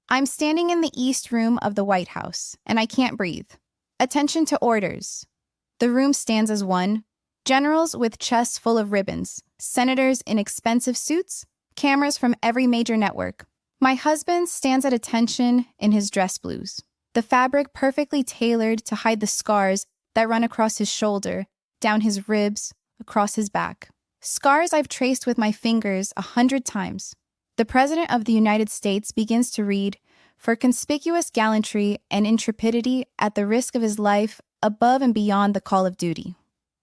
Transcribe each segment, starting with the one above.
I'm standing in the East Room of the White House, and I can't breathe. Attention to orders. The room stands as one. Generals with chests full of ribbons, senators in expensive suits, cameras from every major network. My husband stands at attention in his dress blues, the fabric perfectly tailored to hide the scars that run across his shoulder, down his ribs, across his back. Scars I've traced with my fingers 100 times. The President of the United States begins to read, "For conspicuous gallantry and intrepidity at the risk of his life above and beyond the call of duty."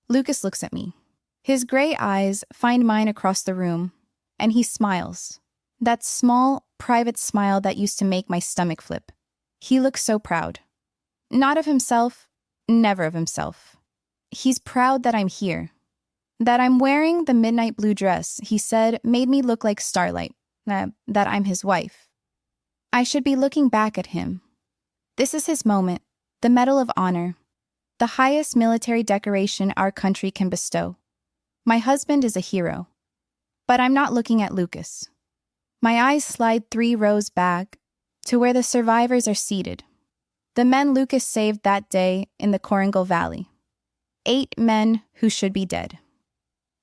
Lucas looks at me. His gray eyes find mine across the room, and he smiles. That small, private smile that used to make my stomach flip. He looks so proud. Not of himself, never of himself. He's proud that I'm here. That I'm wearing the midnight blue dress he said made me look like starlight. That I'm his wife. I should be looking back at him. This is his moment, the Medal of Honor, the highest military decoration our country can bestow. My husband is a hero. But I'm not looking at Lucas. My eyes slide 3 rows back to where the survivors are seated. The men Lucas saved that day in the Korangal Valley. 8 men who should be dead.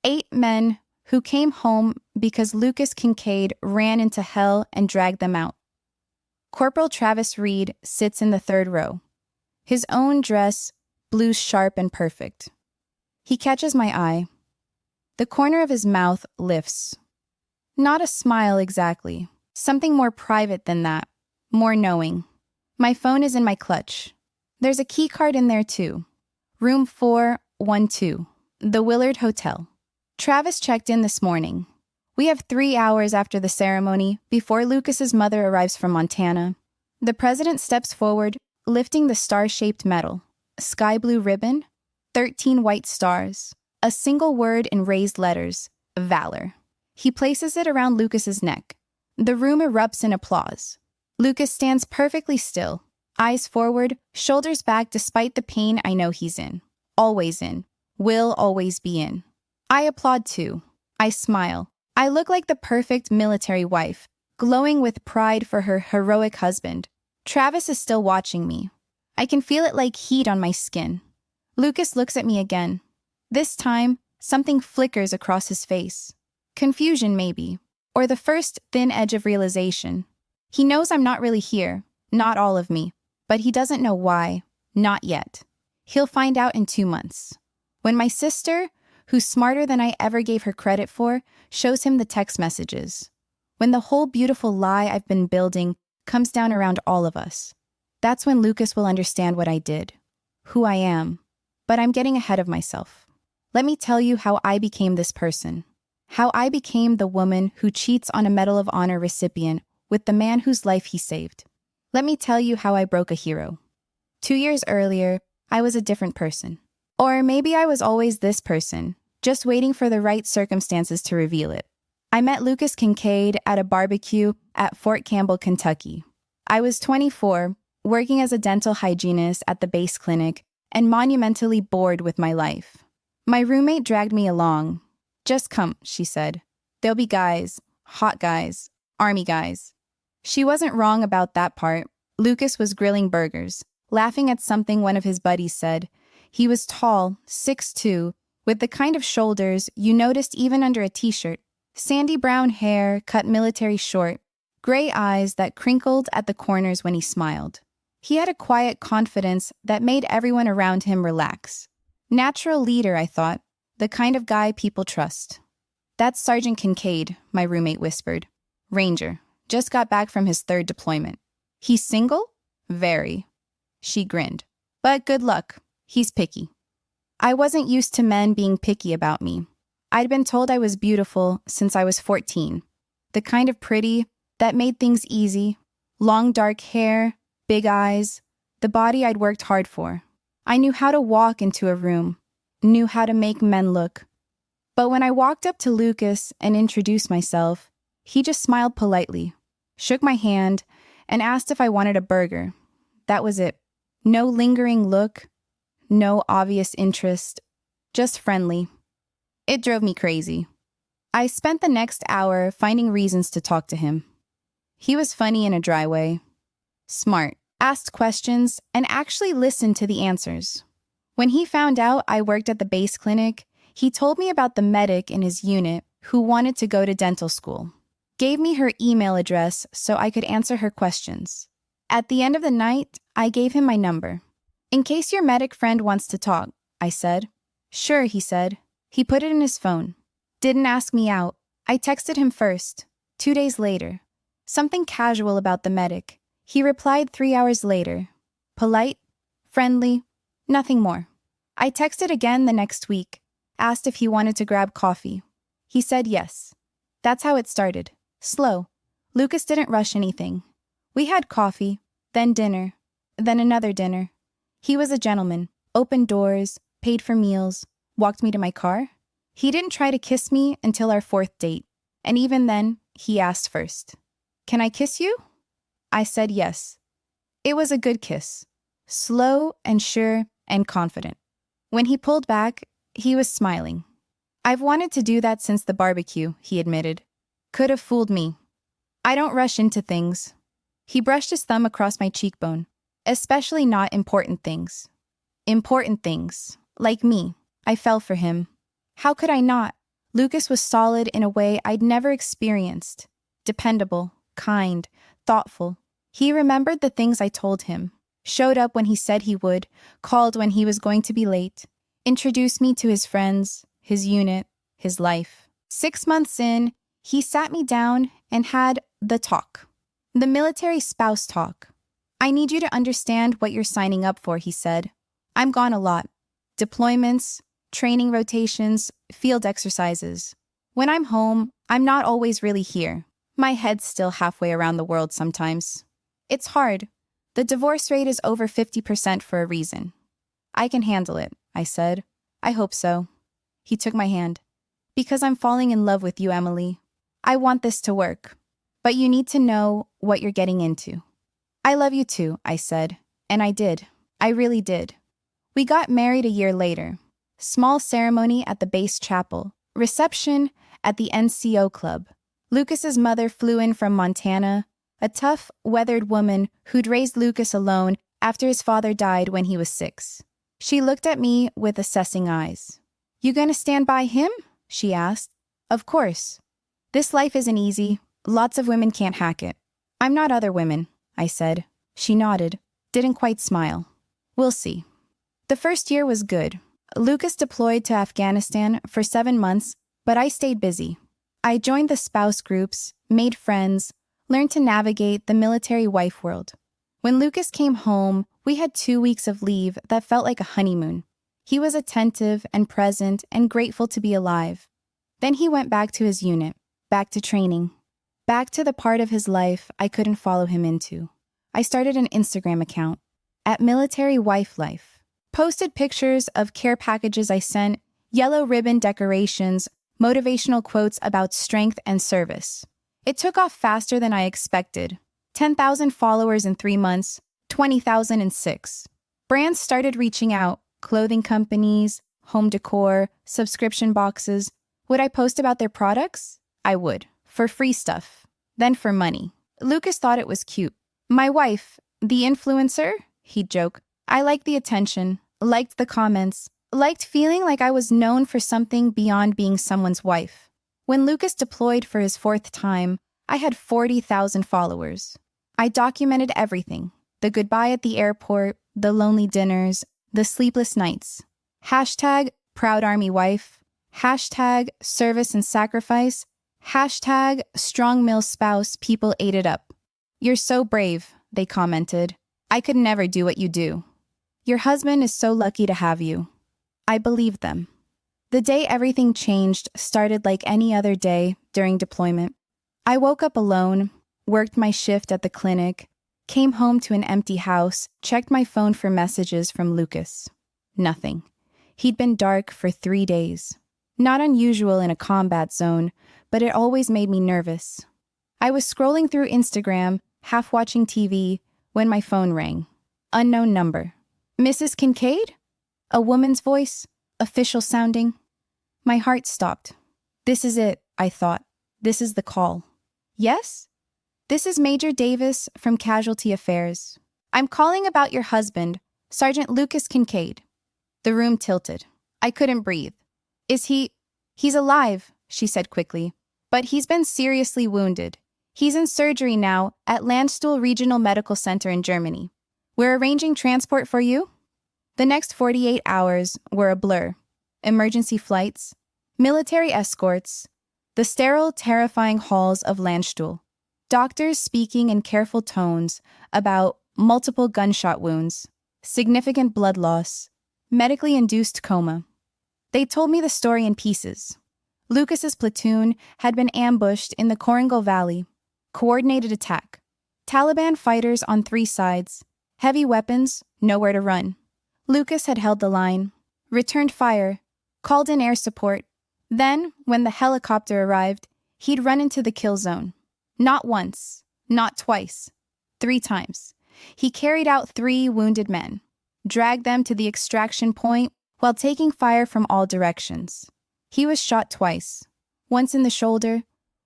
8 men who came home because Lucas Kincaid ran into hell and dragged them out. Corporal Travis Reed sits in the 3rd row. His own dress, blue sharp and perfect. He catches my eye. The corner of his mouth lifts. Not a smile exactly. Something more private than that. More knowing. My phone is in my clutch. There's a key card in there too. Room 412, the Willard Hotel. Travis checked in this morning. We have 3 hours after the ceremony before Lucas's mother arrives from Montana. The president steps forward, lifting the star-shaped medal. A sky blue ribbon, 13 white stars, a single word in raised letters, valor. He places it around Lucas's neck. The room erupts in applause. Lucas stands perfectly still, eyes forward, shoulders back despite the pain I know he's in. Always in. Will always be in. I applaud too. I smile. I look like the perfect military wife, glowing with pride for her heroic husband. Travis is still watching me. I can feel it like heat on my skin. Lucas looks at me again. This time, something flickers across his face. Confusion, maybe, or the first thin edge of realization. He knows I'm not really here, not all of me, but he doesn't know why, not yet. He'll find out in 2 months. When my sister, who's smarter than I ever gave her credit for, shows him the text messages. When the whole beautiful lie I've been building comes down around all of us. That's when Lucas will understand what I did, who I am. But I'm getting ahead of myself. Let me tell you how I became this person. How I became the woman who cheats on a Medal of Honor recipient with the man whose life he saved. Let me tell you how I broke a hero. 2 years earlier, I was a different person. Or maybe I was always this person, just waiting for the right circumstances to reveal it. I met Lucas Kincaid at a barbecue at Fort Campbell, Kentucky. I was 24, working as a dental hygienist at the base clinic, and monumentally bored with my life. My roommate dragged me along. "Just come," she said. "There'll be guys, hot guys, army guys." She wasn't wrong about that part. Lucas was grilling burgers, laughing at something one of his buddies said. He was tall, 6'2", with the kind of shoulders you noticed even under a t-shirt. Sandy brown hair, cut military short, gray eyes that crinkled at the corners when he smiled. He had a quiet confidence that made everyone around him relax. Natural leader, I thought, the kind of guy people trust. "That's Sergeant Kincaid," my roommate whispered. "Ranger, just got back from his 3rd deployment." "He's single?" "Very." She grinned. "But good luck. He's picky." I wasn't used to men being picky about me. I'd been told I was beautiful since I was 14. The kind of pretty that made things easy. Long dark hair, big eyes, the body I'd worked hard for. I knew how to walk into a room, knew how to make men look. But when I walked up to Lucas and introduced myself, he just smiled politely, shook my hand, and asked if I wanted a burger. That was it. No lingering look, no obvious interest, just friendly. It drove me crazy. I spent the next hour finding reasons to talk to him. He was funny in a dry way. smart, asked questions, and actually listened to the answers. When he found out I worked at the base clinic, he told me about the medic in his unit who wanted to go to dental school. Gave me her email address so I could answer her questions. At the end of the night, I gave him my number. In case your medic friend wants to talk, I said. Sure, he said. He put it in his phone. Didn't ask me out. I texted him first, 2 days later. Something casual about the medic. He replied 3 hours later. Polite, friendly, nothing more. I texted again the next week, asked if he wanted to grab coffee. He said yes. That's how it started. Slow. Lucas didn't rush anything. We had coffee, then dinner, then another dinner. He was a gentleman, opened doors, paid for meals, walked me to my car. He didn't try to kiss me until our 4th date, and even then, he asked first. Can I kiss you? I said yes. It was a good kiss, slow and sure and confident. When he pulled back, he was smiling. I've wanted to do that since the barbecue, he admitted. Could have fooled me. I don't rush into things. He brushed his thumb across my cheekbone, especially not important things. Important things, like me. I fell for him. How could I not? Lucas was solid in a way I'd never experienced. Dependable, kind, thoughtful. He remembered the things I told him, showed up when he said he would, called when he was going to be late, introduced me to his friends, his unit, his life. 6 months in, he sat me down and had the talk. The military spouse talk. I need you to understand what you're signing up for, he said. I'm gone a lot. Deployments, training rotations, field exercises. When I'm home, I'm not always really here. My head's still halfway around the world sometimes. It's hard. The divorce rate is over 50% for a reason. I can handle it, I said. I hope so. He took my hand. Because I'm falling in love with you, Emily. I want this to work. But you need to know what you're getting into. I love you too, I said. And I did. I really did. We got married a year later. Small ceremony at the base chapel. Reception at the NCO club. Lucas's mother flew in from Montana, a tough, weathered woman who'd raised Lucas alone after his father died when he was 6. She looked at me with assessing eyes. You gonna stand by him? She asked. Of course. This life isn't easy. Lots of women can't hack it. I'm not other women, I said. She nodded, didn't quite smile. We'll see. The first year was good. Lucas deployed to Afghanistan for 7 months, but I stayed busy. I joined the spouse groups, made friends, learned to navigate the military wife world. When Lucas came home, we had 2 weeks of leave that felt like a honeymoon. He was attentive and present and grateful to be alive. Then he went back to his unit, back to training, back to the part of his life I couldn't follow him into. I started an Instagram account, at Military Wife Life. Posted pictures of care packages I sent, yellow ribbon decorations, motivational quotes about strength and service. It took off faster than I expected. 10,000 followers in 3 months, 20,000 in 6. Brands started reaching out, clothing companies, home decor, subscription boxes. Would I post about their products? I would, for free stuff, then for money. Lucas thought it was cute. My wife, the influencer, he'd joke. I liked the attention, liked the comments, liked feeling like I was known for something beyond being someone's wife. When Lucas deployed for his 4th time, I had 40,000 followers. I documented everything. The goodbye at the airport, the lonely dinners, the sleepless nights. Hashtag proud army wife. Hashtag service and sacrifice. Hashtag strong male spouse people ate it up. You're so brave, they commented. I could never do what you do. Your husband is so lucky to have you. I believed them. The day everything changed started like any other day during deployment. I woke up alone, worked my shift at the clinic, came home to an empty house, checked my phone for messages from Lucas. Nothing. He'd been dark for 3 days. Not unusual in a combat zone, but it always made me nervous. I was scrolling through Instagram, half watching TV, when my phone rang. Unknown number. Mrs. Kincaid? A woman's voice, official sounding. My heart stopped. This is it, I thought. This is the call. Yes? This is Major Davis from Casualty Affairs. I'm calling about your husband, Sergeant Lucas Kincaid. The room tilted. I couldn't breathe. Is he... He's alive, she said quickly. But he's been seriously wounded. He's in surgery now at Landstuhl Regional Medical Center in Germany. We're arranging transport for you? The next 48 hours were a blur. Emergency flights, military escorts, the sterile, terrifying halls of Landstuhl. Doctors speaking in careful tones about multiple gunshot wounds, significant blood loss, medically induced coma. They told me the story in pieces. Lucas's platoon had been ambushed in the Korangal Valley. Coordinated attack. Taliban fighters on 3 sides. Heavy weapons, nowhere to run. Lucas had held the line, returned fire, called in air support. Then, when the helicopter arrived, he'd run into the kill zone. Not once, not twice, 3 times. He carried out 3 wounded men, dragged them to the extraction point while taking fire from all directions. He was shot twice, once in the shoulder,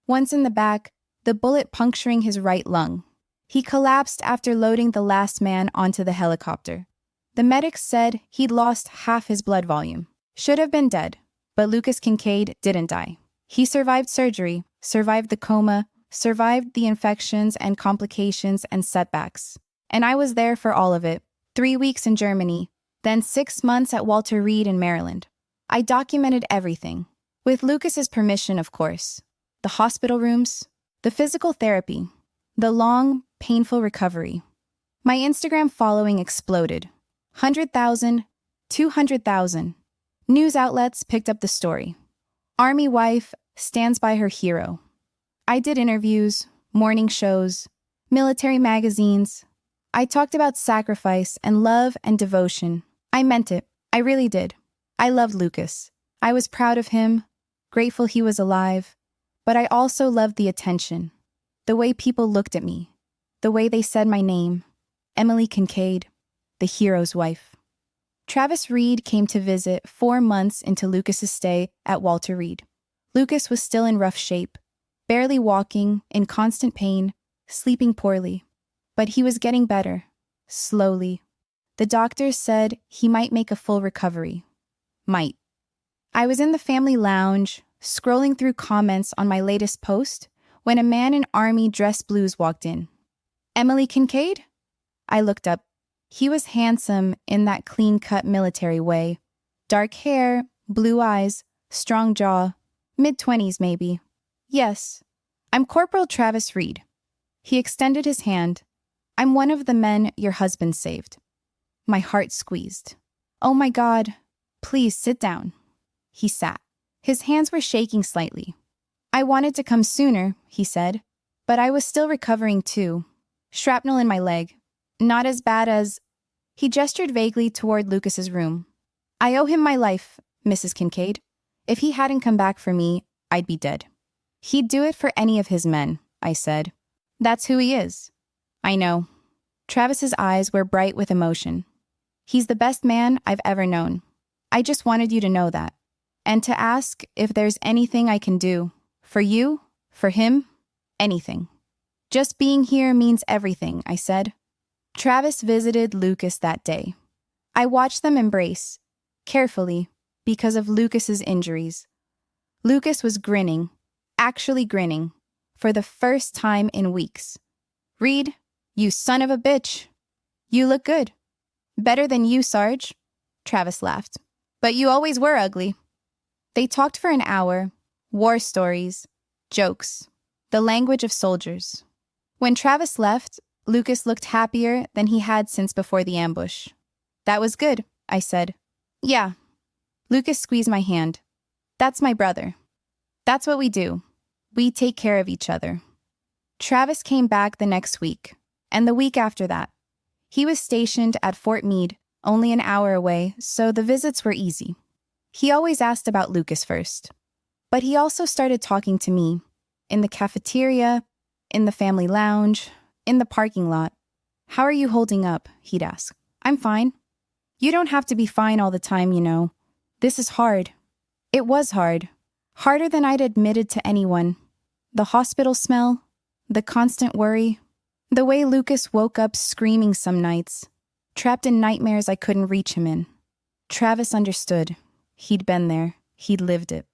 once in the back, the bullet puncturing his right lung. He collapsed after loading the last man onto the helicopter. The medics said he'd lost half his blood volume. Should have been dead, but Lucas Kincaid didn't die. He survived surgery, survived the coma, survived the infections and complications and setbacks. And I was there for all of it. 3 weeks in Germany, then 6 months at Walter Reed in Maryland. I documented everything. With Lucas's permission, of course. The hospital rooms, the physical therapy, the long, painful recovery. My Instagram following exploded. 100,000, 200,000. News outlets picked up the story. Army wife stands by her hero. I did interviews, morning shows, military magazines. I talked about sacrifice and love and devotion. I meant it. I really did. I loved Lucas. I was proud of him, grateful he was alive, but I also loved the attention, the way people looked at me, the way they said my name, Emily Kincaid, the hero's wife. Travis Reed came to visit 4 months into Lucas's stay at Walter Reed. Lucas was still in rough shape, barely walking, in constant pain, sleeping poorly. But he was getting better, slowly. The doctors said he might make a full recovery. Might. I was in the family lounge, scrolling through comments on my latest post, when a man in army dress blues walked in. Emily Kincaid? I looked up. He was handsome in that clean-cut military way. Dark hair, blue eyes, strong jaw, mid-20s maybe. Yes, I'm Corporal Travis Reed. He extended his hand. I'm one of the men your husband saved. My heart squeezed. Oh my God, please sit down. He sat. His hands were shaking slightly. I wanted to come sooner, he said, but I was still recovering too. Shrapnel in my leg. Not as bad as... He gestured vaguely toward Lucas's room. I owe him my life, Mrs. Kincaid. If he hadn't come back for me, I'd be dead. He'd do it for any of his men, I said. That's who he is. I know. Travis's eyes were bright with emotion. He's the best man I've ever known. I just wanted you to know that. And to ask if there's anything I can do. For you, for him, anything. Just being here means everything, I said. Travis visited Lucas that day. I watched them embrace, carefully, because of Lucas's injuries. Lucas was grinning, actually grinning, for the first time in weeks. Reed, you son of a bitch. You look good. Better than you, Sarge. Travis laughed. But you always were ugly. They talked for an hour, war stories, jokes, the language of soldiers. When Travis left, Lucas looked happier than he had since before the ambush. That was good, I said. Yeah. Lucas squeezed my hand. That's my brother. That's what we do. We take care of each other. Travis came back the next week, and the week after that. He was stationed at Fort Meade, only an hour away, so the visits were easy. He always asked about Lucas first. But he also started talking to me, in the cafeteria, in the family lounge, in the parking lot. How are you holding up? He'd ask. I'm fine. You don't have to be fine all the time, you know. This is hard. It was hard. Harder than I'd admitted to anyone. The hospital smell, The constant worry. The way Lucas woke up screaming some nights, trapped in nightmares I couldn't reach him in. Travis understood. He'd been there. He'd lived it.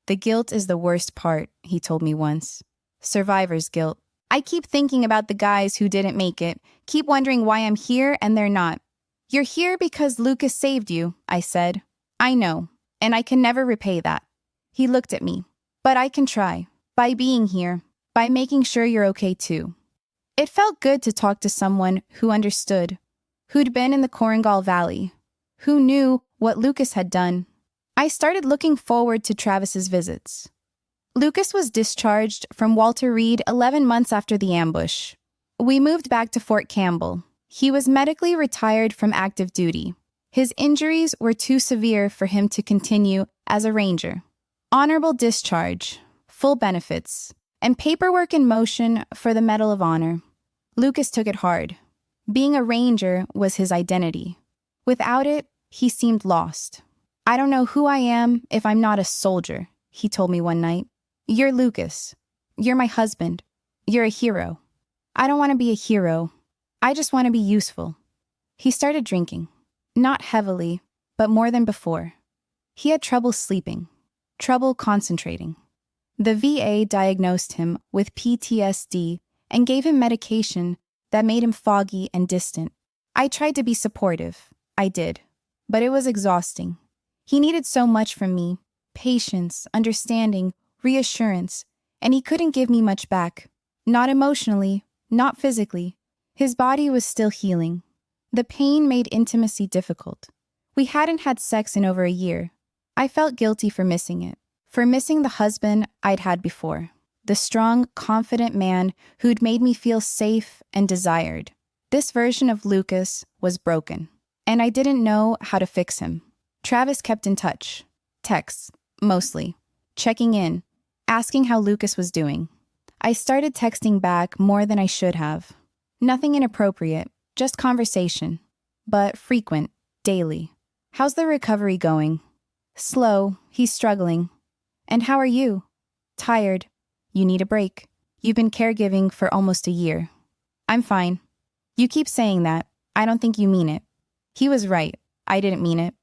The guilt is the worst part, he told me once. Survivor's guilt. I keep thinking about the guys who didn't make it, keep wondering why I'm here and they're not. You're here because Lucas saved you, I said. I know, and I can never repay that. He looked at me. But I can try, by being here, by making sure you're okay too. It felt good to talk to someone who understood, who'd been in the Korengal Valley, who knew what Lucas had done. I started looking forward to Travis's visits. Lucas was discharged from Walter Reed 11 months after the ambush. We moved back to Fort Campbell. He was medically retired from active duty. His injuries were too severe for him to continue as a ranger. Honorable discharge, full benefits, and paperwork in motion for the Medal of Honor. Lucas took it hard. Being a ranger was his identity. Without it, he seemed lost. I don't know who I am if I'm not a soldier, he told me one night. You're Lucas. You're my husband. You're a hero. I don't want to be a hero. I just want to be useful. He started drinking. Not heavily, but more than before. He had trouble sleeping, trouble concentrating. The VA diagnosed him with PTSD and gave him medication that made him foggy and distant. I tried to be supportive. I did. But it was exhausting. He needed so much from me. Patience, understanding, reassurance, and he couldn't give me much back. Not emotionally, not physically. His body was still healing. The pain made intimacy difficult. We hadn't had sex in over a year. I felt guilty for missing it, for missing the husband I'd had before, the strong, confident man who'd made me feel safe and desired. This version of Lucas was broken, and I didn't know how to fix him. Travis kept in touch. Texts, mostly. Checking in, asking how Lucas was doing. I started texting back more than I should have. Nothing inappropriate, just conversation. But frequent, daily. How's the recovery going? Slow, he's struggling. And how are you? Tired. You need a break. You've been caregiving for almost a year. I'm fine. You keep saying that. I don't think you mean it. He was right. I didn't mean it.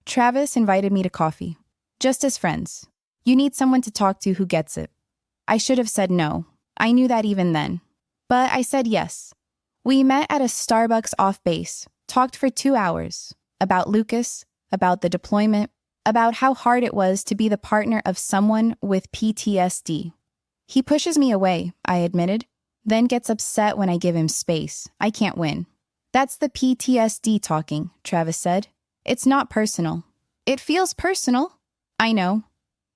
Travis invited me to coffee. Just as friends. You need someone to talk to who gets it. I should have said no. I knew that even then. But I said yes. We met at a Starbucks off base, talked for 2 hours. About Lucas, about the deployment, about how hard it was to be the partner of someone with PTSD. He pushes me away, I admitted, then gets upset when I give him space. I can't win. That's the PTSD talking, Travis said. It's not personal. It feels personal. I know.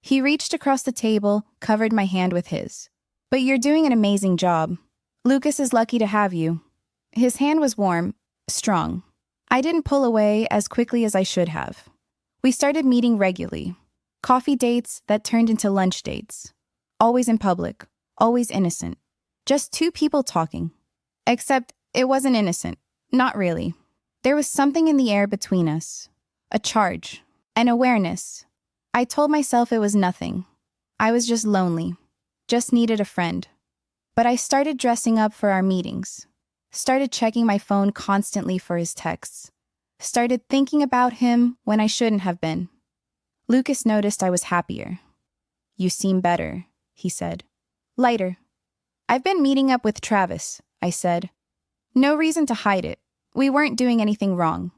He reached across the table, covered my hand with his. But you're doing an amazing job. Lucas is lucky to have you. His hand was warm, strong. I didn't pull away as quickly as I should have. We started meeting regularly. Coffee dates that turned into lunch dates. Always in public, always innocent. Just two people talking. Except it wasn't innocent. Not really. There was something in the air between us. A charge. An awareness. I told myself it was nothing. I was just lonely. Just needed a friend. But I started dressing up for our meetings. Started checking my phone constantly for his texts. Started thinking about him when I shouldn't have been. Lucas noticed I was happier. You seem better, he said. Lighter. I've been meeting up with Travis, I said. No reason to hide it. We weren't doing anything wrong.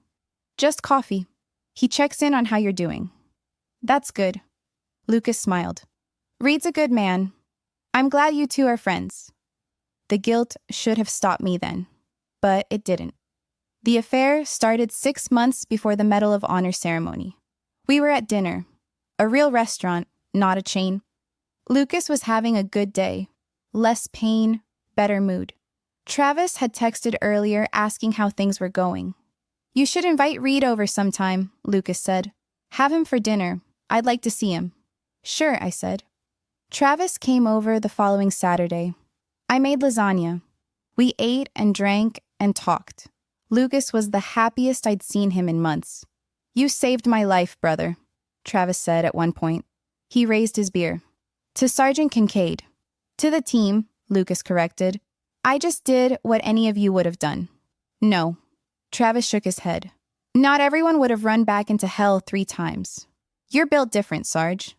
Just coffee. He checks in on how you're doing. That's good. Lucas smiled. Reed's a good man. I'm glad you two are friends. The guilt should have stopped me then, but it didn't. The affair started 6 months before the Medal of Honor ceremony. We were at dinner, a real restaurant, not a chain. Lucas was having a good day, less pain, better mood. Travis had texted earlier asking how things were going. You should invite Reed over sometime, Lucas said. Have him for dinner. I'd like to see him. Sure, I said. Travis came over the following Saturday. I made lasagna. We ate and drank and talked. Lucas was the happiest I'd seen him in months. You saved my life, brother, Travis said at one point. He raised his beer. To Sergeant Kincaid. To the team, Lucas corrected. I just did what any of you would have done. No. Travis shook his head. Not everyone would have run back into hell 3 times. You're built different, Sarge.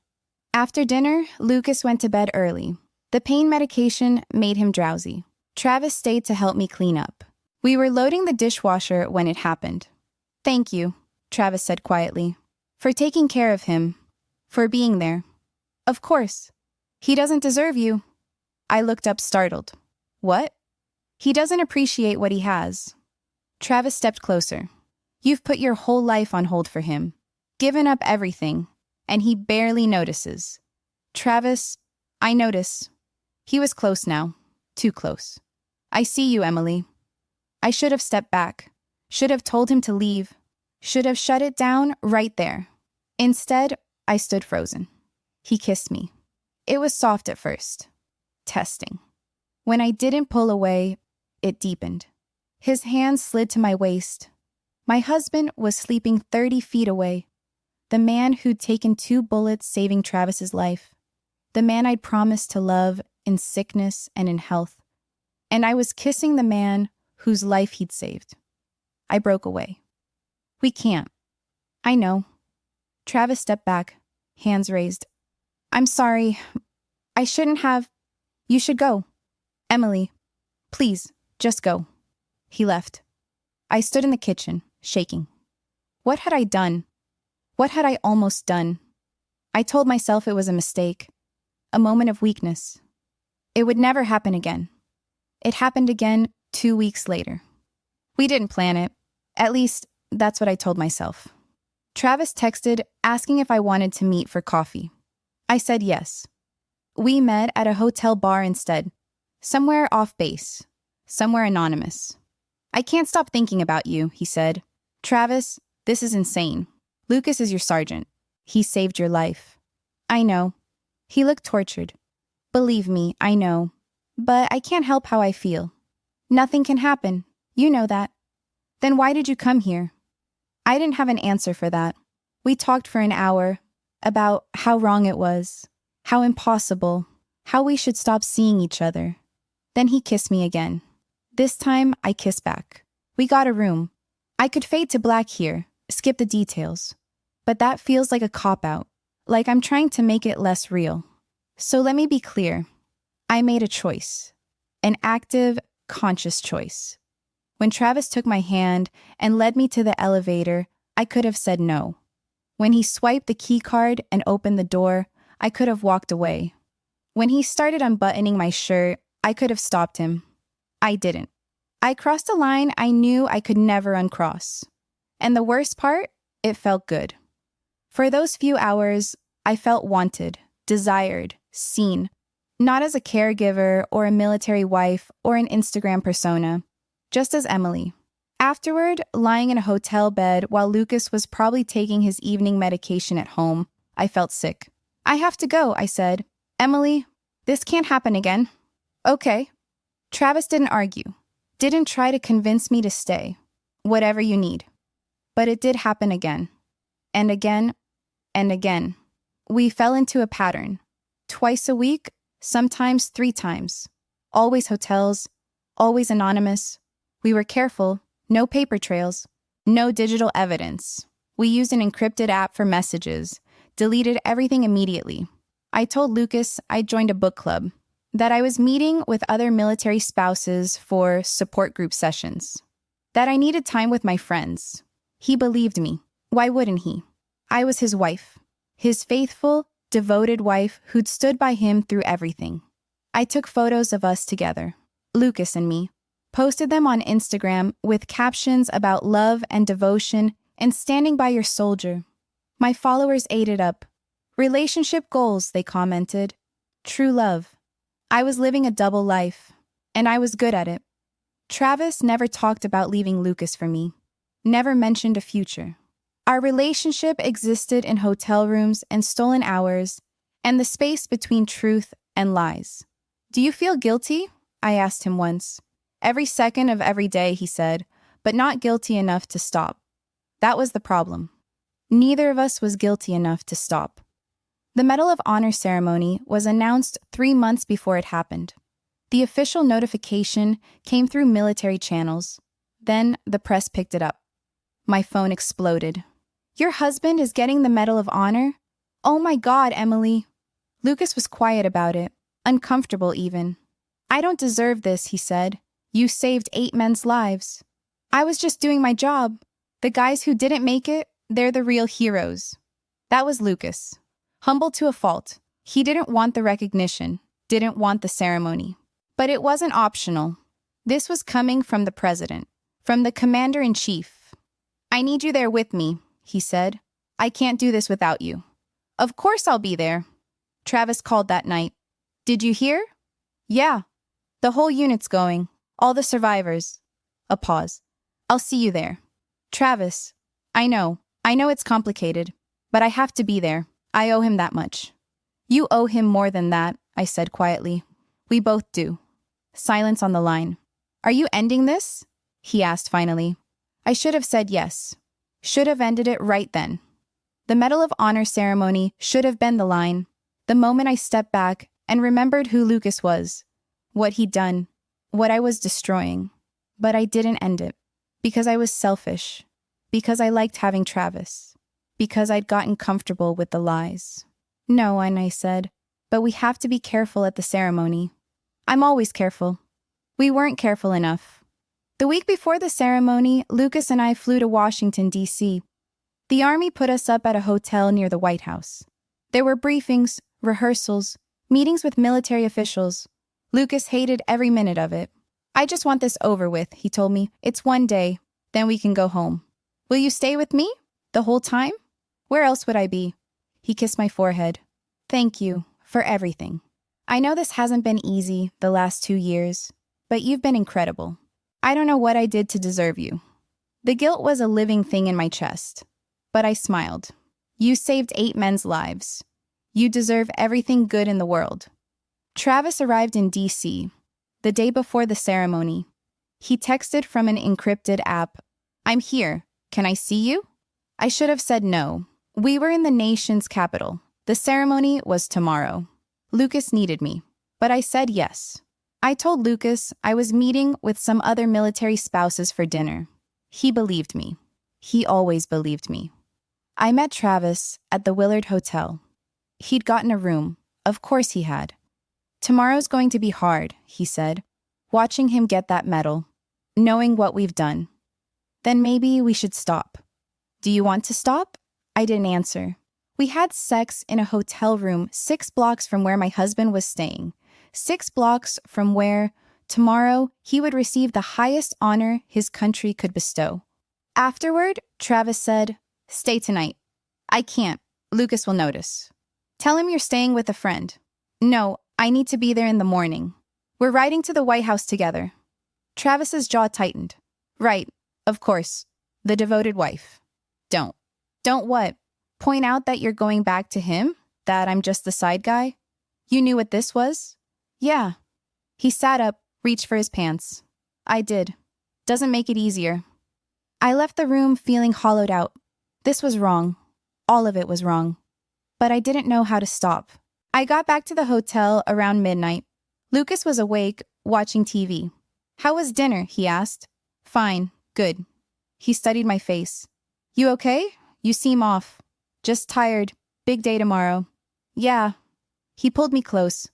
After dinner, Lucas went to bed early. The pain medication made him drowsy. Travis stayed to help me clean up. We were loading the dishwasher when it happened. Thank you, Travis said quietly, for taking care of him, for being there. Of course. He doesn't deserve you. I looked up startled. What? He doesn't appreciate what he has. Travis stepped closer. You've put your whole life on hold for him, given up everything, and he barely notices. Travis, I notice. He was close now, too close. I see you, Emily. I should have stepped back, should have told him to leave, should have shut it down right there. Instead, I stood frozen. He kissed me. It was soft at first. Testing. When I didn't pull away, it deepened. His hand slid to my waist. My husband was sleeping 30 feet away. The man who'd taken 2 bullets saving Travis's life. The man I'd promised to love in sickness and in health. And I was kissing the man whose life he'd saved. I broke away. We can't. I know. Travis stepped back, hands raised. I'm sorry. I shouldn't have. You should go. Emily, please, just go. He left. I stood in the kitchen, shaking. What had I done? What had I almost done? I told myself it was a mistake, a moment of weakness. It would never happen again. It happened again 2 weeks later. We didn't plan it. At least, that's what I told myself. Travis texted asking if I wanted to meet for coffee. I said yes. We met at a hotel bar instead, somewhere off base, somewhere anonymous. I can't stop thinking about you, he said. Travis, this is insane. Lucas is your sergeant. He saved your life. I know. He looked tortured. Believe me, I know. But I can't help how I feel. Nothing can happen. You know that. Then why did you come here? I didn't have an answer for that. We talked for an hour about how wrong it was, how impossible, how we should stop seeing each other. Then he kissed me again. This time, I kissed back. We got a room. I could fade to black here, skip the details. But that feels like a cop-out, like I'm trying to make it less real. So let me be clear. I made a choice. An active, conscious choice. When Travis took my hand and led me to the elevator, I could have said no. When he swiped the key card and opened the door, I could have walked away. When he started unbuttoning my shirt, I could have stopped him. I didn't. I crossed a line I knew I could never uncross. And the worst part, it felt good. For those few hours, I felt wanted, desired, seen, not as a caregiver or a military wife or an Instagram persona, just as Emily. Afterward, lying in a hotel bed while Lucas was probably taking his evening medication at home, I felt sick. I have to go, I said. Emily, this can't happen again. Okay. Travis didn't argue, didn't try to convince me to stay. Whatever you need. But it did happen again. And again, and again. We fell into a pattern. Twice a week, sometimes 3 times. Always hotels, always anonymous. We were careful, no paper trails, no digital evidence. We used an encrypted app for messages, deleted everything immediately. I told Lucas I joined a book club, that I was meeting with other military spouses for support group sessions, that I needed time with my friends. He believed me. Why wouldn't he? I was his wife, his faithful, devoted wife who'd stood by him through everything. I took photos of us together, Lucas and me, posted them on Instagram with captions about love and devotion and standing by your soldier. My followers ate it up. Relationship goals, they commented. True love. I was living a double life, and I was good at it. Travis never talked about leaving Lucas for me, never mentioned a future. Our relationship existed in hotel rooms and stolen hours, and the space between truth and lies. Do you feel guilty? I asked him once. Every second of every day, he said, but not guilty enough to stop. That was the problem. Neither of us was guilty enough to stop. The Medal of Honor ceremony was announced 3 months before it happened. The official notification came through military channels. Then the press picked it up. My phone exploded. Your husband is getting the Medal of Honor? Oh my God, Emily. Lucas was quiet about it, uncomfortable even. I don't deserve this, he said. You saved 8 men's lives. I was just doing my job. The guys who didn't make it, they're the real heroes. That was Lucas. Humble to a fault. He didn't want the recognition, didn't want the ceremony. But it wasn't optional. This was coming from the president, from the commander-in-chief. I need you there with me, he said. I can't do this without you. Of course I'll be there. Travis called that night. Did you hear? Yeah. The whole unit's going. All the survivors. A pause. I'll see you there. Travis, I know it's complicated, but I have to be there. I owe him that much. You owe him more than that, I said quietly. We both do. Silence on the line. Are you ending this? He asked finally. I should have said yes. Should have ended it right then. The Medal of Honor ceremony should have been the line. The moment I stepped back and remembered who Lucas was, what he'd done, what I was destroying. But I didn't end it. Because I was selfish. Because I liked having Travis. Because I'd gotten comfortable with the lies. No, and I said, but we have to be careful at the ceremony. I'm always careful. We weren't careful enough. The week before the ceremony, Lucas and I flew to Washington, D.C. The Army put us up at a hotel near the White House. There were briefings, rehearsals, meetings with military officials. Lucas hated every minute of it. I just want this over with, he told me. It's one day, then we can go home. Will you stay with me? The whole time? Where else would I be? He kissed my forehead. Thank you for everything. I know this hasn't been easy the last 2 years, but you've been incredible. I don't know what I did to deserve you. The guilt was a living thing in my chest, but I smiled. You saved 8 men's lives. You deserve everything good in the world. Travis arrived in D.C. the day before the ceremony. He texted from an encrypted app. I'm here. Can I see you? I should have said no. We were in the nation's capital. The ceremony was tomorrow. Lucas needed me, but I said yes. I told Lucas I was meeting with some other military spouses for dinner. He believed me. He always believed me. I met Travis at the Willard Hotel. He'd gotten a room. Of course he had. Tomorrow's going to be hard, he said, watching him get that medal, knowing what we've done. Then maybe we should stop. Do you want to stop? I didn't answer. We had sex in a hotel room 6 blocks from where my husband was staying, 6 blocks from where, tomorrow, he would receive the highest honor his country could bestow. Afterward, Travis said, Stay tonight. I can't. Lucas will notice. Tell him you're staying with a friend. No, I need to be there in the morning. We're riding to the White House together. Travis's jaw tightened. Right, of course. The devoted wife. Don't. Don't what? Point out that you're going back to him? That I'm just the side guy? You knew what this was? Yeah. He sat up, reached for his pants. I did. Doesn't make it easier. I left the room feeling hollowed out. This was wrong. All of it was wrong. But I didn't know how to stop. I got back to the hotel around midnight. Lucas was awake, watching TV. How was dinner? He asked. Fine. Good. He studied my face. You okay? You seem off. Just tired. Big day tomorrow. Yeah. He pulled me close.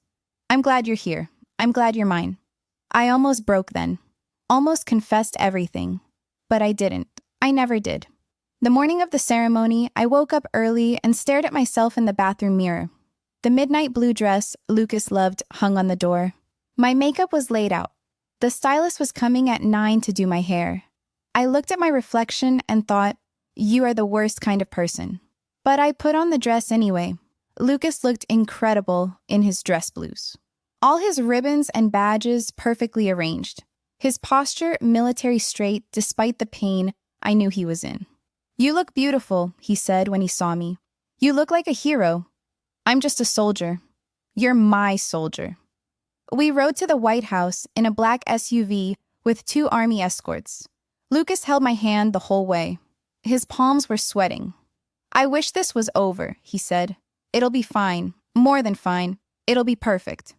I'm glad you're here. I'm glad you're mine. I almost broke then. Almost confessed everything. But I didn't. I never did. The morning of the ceremony, I woke up early and stared at myself in the bathroom mirror. The midnight blue dress Lucas loved hung on the door. My makeup was laid out. The stylist was coming at 9 to do my hair. I looked at my reflection and thought, you are the worst kind of person. But I put on the dress anyway. Lucas looked incredible in his dress blues. All his ribbons and badges perfectly arranged. His posture military straight despite the pain I knew he was in. You look beautiful, he said when he saw me. You look like a hero. I'm just a soldier. You're my soldier. We rode to the White House in a black SUV with 2 Army escorts. Lucas held my hand the whole way. His palms were sweating. I wish this was over, he said. It'll be fine. More than fine. It'll be perfect.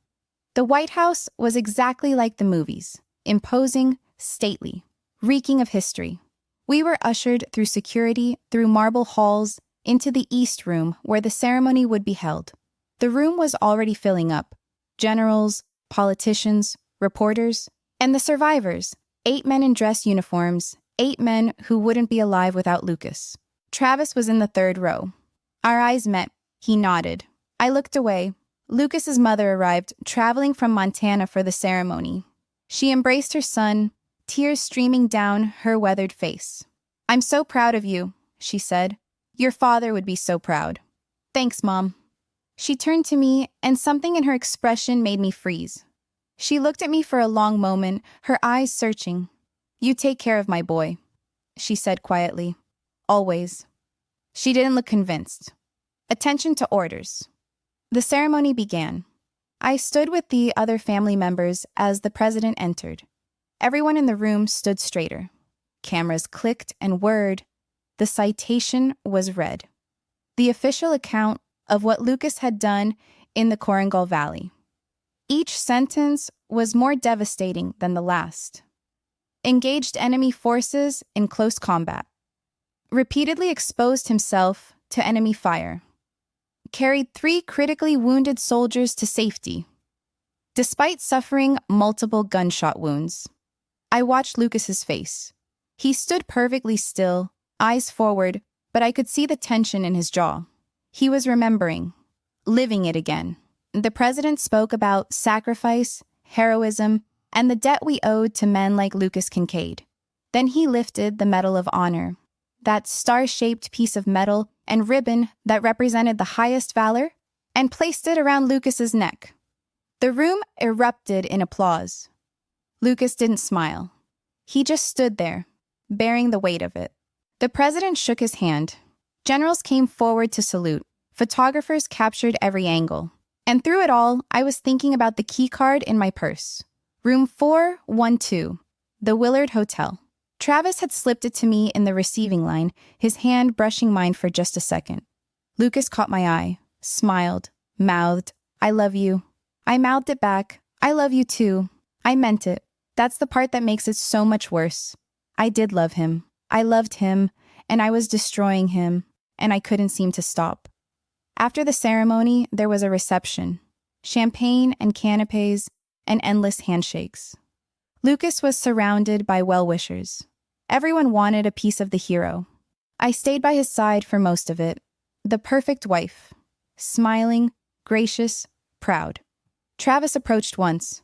The White House was exactly like the movies, imposing, stately, reeking of history. We were ushered through security, through marble halls, into the East Room where the ceremony would be held. The room was already filling up. Generals, politicians, reporters, and the survivors, 8 men in dress uniforms, 8 men who wouldn't be alive without Lucas. Travis was in the 3rd row. Our eyes met. He nodded. I looked away. Lucas's mother arrived, traveling from Montana for the ceremony. She embraced her son, tears streaming down her weathered face. "I'm so proud of you," she said. "Your father would be so proud." "Thanks, Mom." She turned to me, and something in her expression made me freeze. She looked at me for a long moment, her eyes searching. "You take care of my boy," she said quietly. "Always." She didn't look convinced. Attention to orders. The ceremony began. I stood with the other family members as the president entered. Everyone in the room stood straighter. Cameras clicked and whirred. The citation was read. The official account of what Lucas had done in the Korengal Valley. Each sentence was more devastating than the last. Engaged enemy forces in close combat. Repeatedly exposed himself to enemy fire. Carried 3 critically wounded soldiers to safety, despite suffering multiple gunshot wounds. I watched Lucas's face. He stood perfectly still, eyes forward, but I could see the tension in his jaw. He was remembering, living it again. The president spoke about sacrifice, heroism, and the debt we owed to men like Lucas Kincaid. Then he lifted the Medal of Honor, that star-shaped piece of metal and ribbon that represented the highest valor, and placed it around Lucas's neck. The room erupted in applause. Lucas didn't smile. He just stood there, bearing the weight of it. The president shook his hand. Generals came forward to salute. Photographers captured every angle. And through it all, I was thinking about the key card in my purse. Room 412, the Willard Hotel. Travis had slipped it to me in the receiving line, his hand brushing mine for just a second. Lucas caught my eye, smiled, mouthed, "I love you." I mouthed it back, "I love you too." I meant it. That's the part that makes it so much worse. I did love him. I loved him, and I was destroying him, and I couldn't seem to stop. After the ceremony, there was a reception. Champagne and canapes and endless handshakes. Lucas was surrounded by well-wishers. Everyone wanted a piece of the hero. I stayed by his side for most of it. The perfect wife. Smiling, gracious, proud. Travis approached once.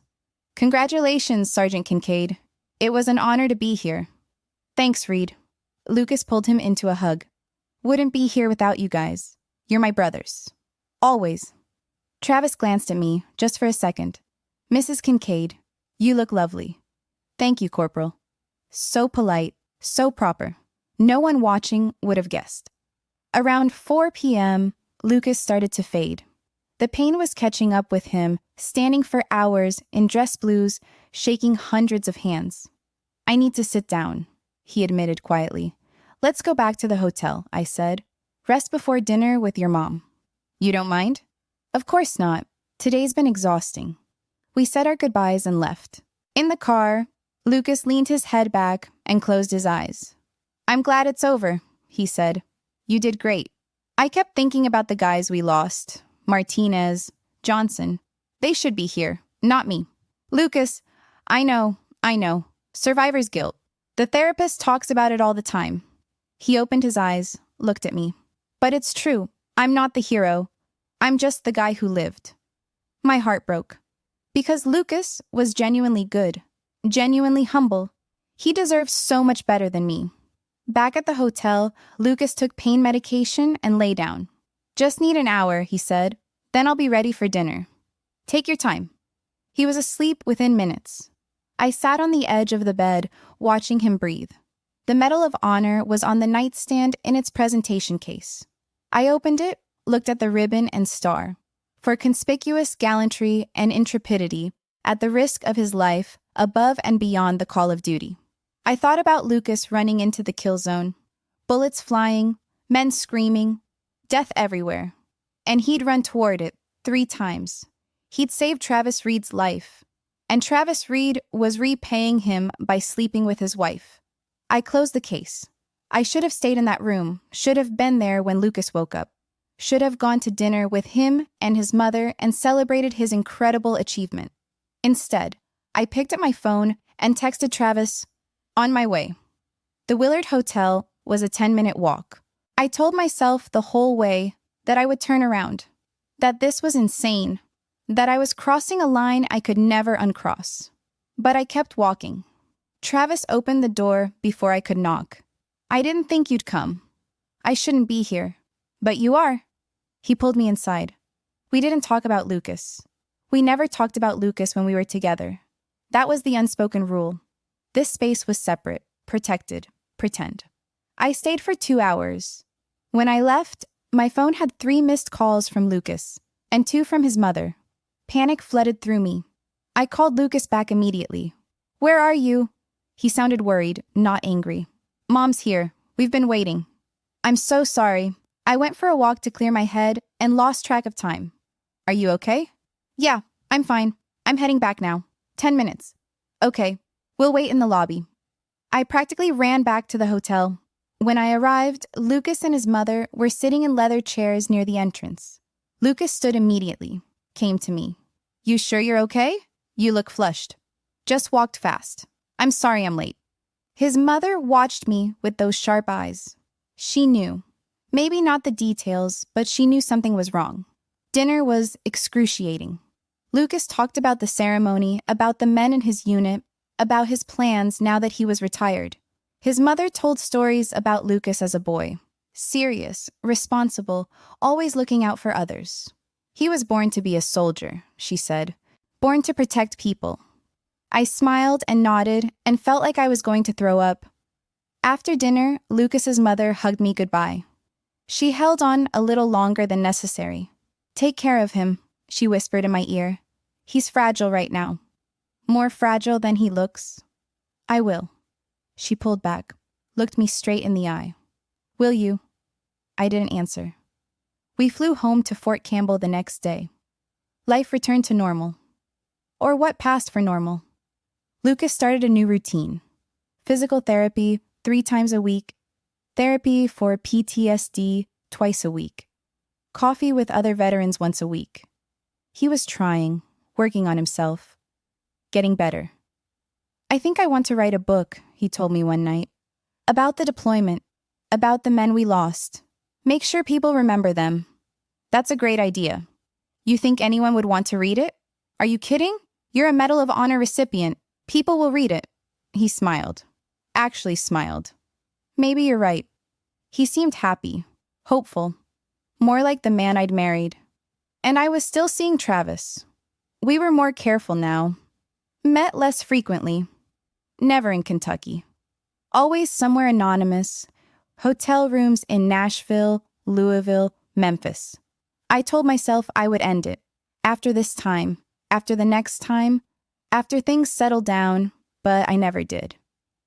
"Congratulations, Sergeant Kincaid. It was an honor to be here." "Thanks, Reed." Lucas pulled him into a hug. "Wouldn't be here without you guys. You're my brothers. Always." Travis glanced at me, just for a second. "Mrs. Kincaid, you look lovely." "Thank you, Corporal." So polite, so proper. No one watching would have guessed. Around 4 p.m., Lucas started to fade. The pain was catching up with him, standing for hours in dress blues, shaking hundreds of hands. "I need to sit down," he admitted quietly. "Let's go back to the hotel," I said. "Rest before dinner with your mom." "You don't mind?" "Of course not. Today's been exhausting." We said our goodbyes and left. In the car, Lucas leaned his head back and closed his eyes. "I'm glad it's over," he said. "You did great." I kept thinking about the guys we lost. Martinez, Johnson. They should be here, not me. "Lucas, I know. Survivor's guilt. The therapist talks about it all the time." He opened his eyes, looked at me. "But it's true. I'm not the hero. I'm just the guy who lived." My heart broke. Because Lucas was genuinely good, genuinely humble. He deserves so much better than me. Back at the hotel, Lucas took pain medication and lay down. "Just need an hour," he said. "Then I'll be ready for dinner. Take your time." He was asleep within minutes. I sat on the edge of the bed, watching him breathe. The Medal of Honor was on the nightstand in its presentation case. I opened it, looked at the ribbon and star. For conspicuous gallantry and intrepidity, at the risk of his life, above and beyond the call of duty. I thought about Lucas running into the kill zone. Bullets flying, men screaming, death everywhere. And he'd run toward it 3 times. He'd saved Travis Reed's life, and Travis Reed was repaying him by sleeping with his wife. I closed the case. I should have stayed in that room, should have been there when Lucas woke up, should have gone to dinner with him and his mother and celebrated his incredible achievement. Instead, I picked up my phone and texted Travis, "On my way." The Willard Hotel was a 10-minute walk. I told myself the whole way that I would turn around, that this was insane, that I was crossing a line I could never uncross. But I kept walking. Travis opened the door before I could knock. "I didn't think you'd come. I shouldn't be here. But you are." He pulled me inside. We didn't talk about Lucas. We never talked about Lucas when we were together. That was the unspoken rule. This space was separate, protected, pretend. I stayed for 2 hours. When I left, my phone had 3 missed calls from Lucas and 2 from his mother. Panic flooded through me. I called Lucas back immediately. "Where are you?" He sounded worried, not angry. "Mom's here. We've been waiting." "I'm so sorry. I went for a walk to clear my head and lost track of time." "Are you okay?" "Yeah, I'm fine. I'm heading back now. 10 minutes." "Okay, we'll wait in the lobby." I practically ran back to the hotel. When I arrived, Lucas and his mother were sitting in leather chairs near the entrance. Lucas stood immediately, came to me. "You sure you're okay? You look flushed." "Just walked fast. I'm sorry I'm late." His mother watched me with those sharp eyes. She knew. Maybe not the details, but she knew something was wrong. Dinner was excruciating. Lucas talked about the ceremony, about the men in his unit, about his plans now that he was retired. His mother told stories about Lucas as a boy. Serious, responsible, always looking out for others. "He was born to be a soldier," she said. "Born to protect people." I smiled and nodded and felt like I was going to throw up. After dinner, Lucas's mother hugged me goodbye. She held on a little longer than necessary. "Take care of him," she whispered in my ear. "He's fragile right now. More fragile than he looks." "I will." She pulled back, looked me straight in the eye. "Will you?" I didn't answer. We flew home to Fort Campbell the next day. Life returned to normal. Or what passed for normal. Lucas started a new routine. Physical therapy 3 times a week. Therapy for PTSD twice a week. Coffee with other veterans once a week. He was trying, working on himself, getting better. "I think I want to write a book," he told me one night. "About the deployment, about the men we lost. Make sure people remember them." "That's a great idea. You think anyone would want to read it? Are you kidding? You're a Medal of Honor recipient. People will read it." He smiled. Actually smiled. "Maybe you're right." He seemed happy, hopeful, more like the man I'd married. And I was still seeing Travis. We were more careful now. Met less frequently. Never in Kentucky. Always somewhere anonymous. Hotel rooms in Nashville, Louisville, Memphis. I told myself I would end it. After this time, after the next time, after things settled down, but I never did.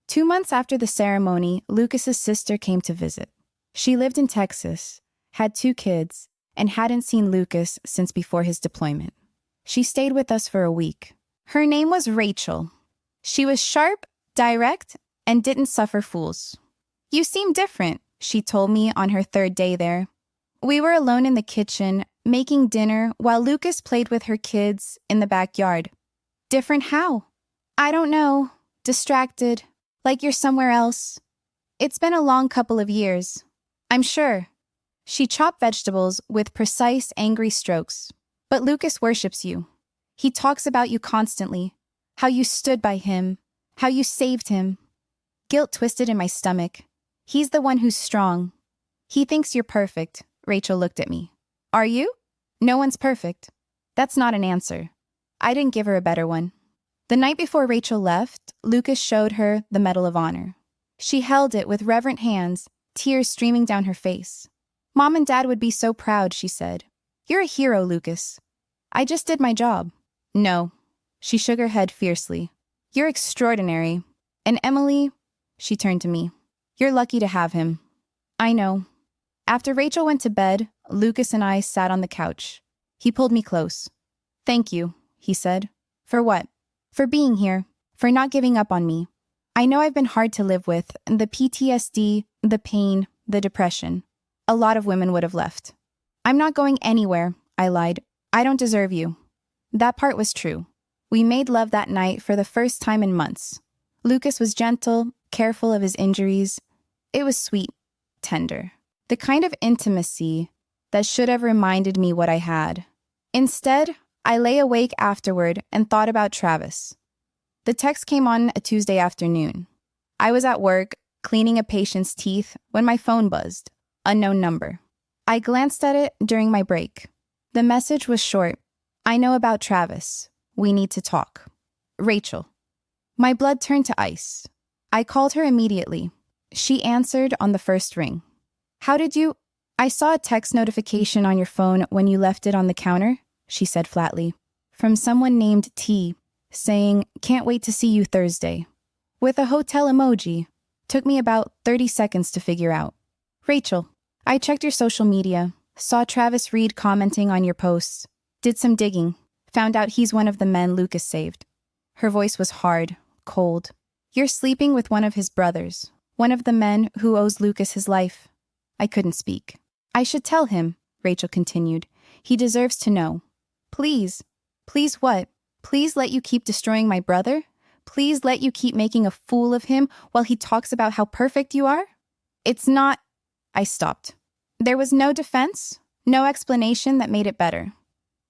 2 months after the ceremony, Lucas's sister came to visit. She lived in Texas, had 2 kids, and hadn't seen Lucas since before his deployment. She stayed with us for a week. Her name was Rachel. She was sharp, direct, and didn't suffer fools. "You seem different," she told me on her 3rd day there. We were alone in the kitchen, making dinner while Lucas played with her kids in the backyard. "Different how?" "I don't know. Distracted. Like you're somewhere else. It's been a long couple of years." "I'm sure." She chopped vegetables with precise, angry strokes. "But Lucas worships you. He talks about you constantly. How you stood by him. How you saved him." Guilt twisted in my stomach. "He's the one who's strong. He thinks you're perfect." Rachel looked at me. "Are you?" "No one's perfect." That's not an answer. I didn't give her a better one. The night before Rachel left, Lucas showed her the Medal of Honor. She held it with reverent hands, tears streaming down her face. "Mom and Dad would be so proud," she said. "You're a hero, Lucas." "I just did my job." "No." She shook her head fiercely. "You're extraordinary. And Emily," she turned to me, "you're lucky to have him." "I know." After Rachel went to bed, Lucas and I sat on the couch. He pulled me close. Thank you, he said. For what? For being here, for not giving up on me. I know I've been hard to live with, the PTSD, the pain, the depression. A lot of women would have left. I'm not going anywhere, I lied. I don't deserve you. That part was true. We made love that night for the first time in months. Lucas was gentle, careful of his injuries. It was sweet, tender. The kind of intimacy that should have reminded me what I had. Instead, I lay awake afterward and thought about Travis. The text came on a Tuesday afternoon. I was at work, cleaning a patient's teeth, when my phone buzzed. Unknown number. I glanced at it during my break. The message was short. I know about Travis. We need to talk. Rachel. My blood turned to ice. I called her immediately. She answered on the first ring. How did you... I saw a text notification on your phone when you left it on the counter, she said flatly, from someone named T, saying, can't wait to see you Thursday. With a hotel emoji. Took me about 30 seconds to figure out. Rachel, I checked your social media, saw Travis Reed commenting on your posts, did some digging, found out he's one of the men Lucas saved. Her voice was hard, cold. You're sleeping with one of his brothers, one of the men who owes Lucas his life. I couldn't speak. I should tell him, Rachel continued. He deserves to know. Please. Please what? Please let you keep destroying my brother? Please let you keep making a fool of him while he talks about how perfect you are? It's not... I stopped. There was no defense, no explanation that made it better.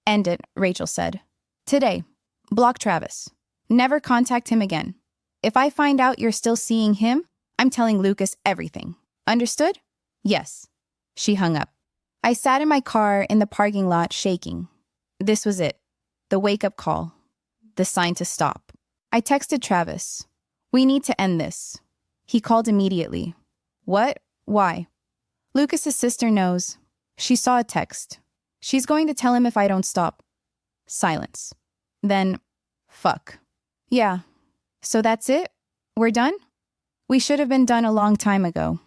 End it, Rachel said. Today. Block Travis. Never contact him again. If I find out you're still seeing him, I'm telling Lucas everything. Understood? Yes. She hung up. I sat in my car in the parking lot shaking. This was it. The wake-up call. The sign to stop. I texted Travis. We need to end this. He called immediately. What? Why? Lucas's sister knows. She saw a text. She's going to tell him if I don't stop. Silence. Then, fuck. Yeah. So that's it? We're done? We should have been done a long time ago.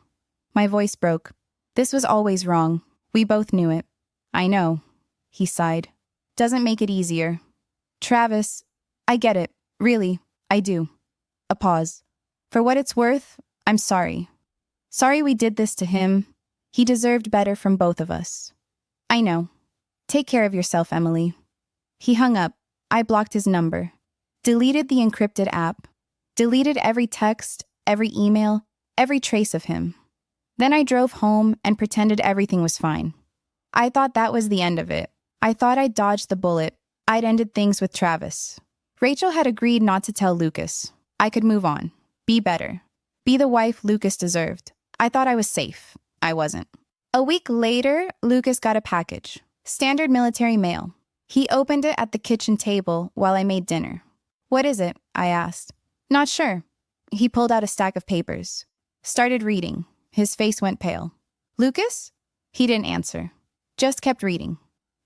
My voice broke. This was always wrong. We both knew it. I know. He sighed. Doesn't make it easier. Travis, I get it. Really, I do. A pause. For what it's worth, I'm sorry. Sorry we did this to him. He deserved better from both of us. I know. Take care of yourself, Emily. He hung up. I blocked his number. Deleted the encrypted app. Deleted every text, every email, every trace of him. Then I drove home and pretended everything was fine. I thought that was the end of it. I thought I'd dodged the bullet. I'd ended things with Travis. Rachel had agreed not to tell Lucas. I could move on. Be better. Be the wife Lucas deserved. I thought I was safe. I wasn't. A week later, Lucas got a package. Standard military mail. He opened it at the kitchen table while I made dinner. What is it? I asked. Not sure. He pulled out a stack of papers. Started reading. His face went pale. Lucas? He didn't answer. Just kept reading.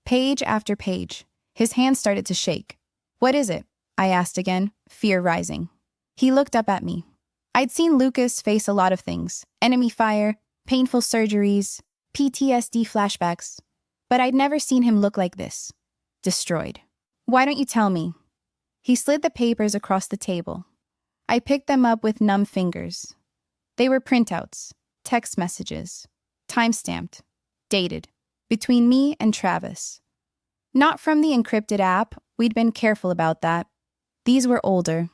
Page after page. His hands started to shake. What is it? I asked again, fear rising. He looked up at me. I'd seen Lucas face a lot of things. Enemy fire, painful surgeries, PTSD flashbacks. But I'd never seen him look like this. Destroyed. Why don't you tell me? He slid the papers across the table. I picked them up with numb fingers. They were printouts, text messages, time-stamped, dated, between me and Travis. Not from the encrypted app, we'd been careful about that. These were older.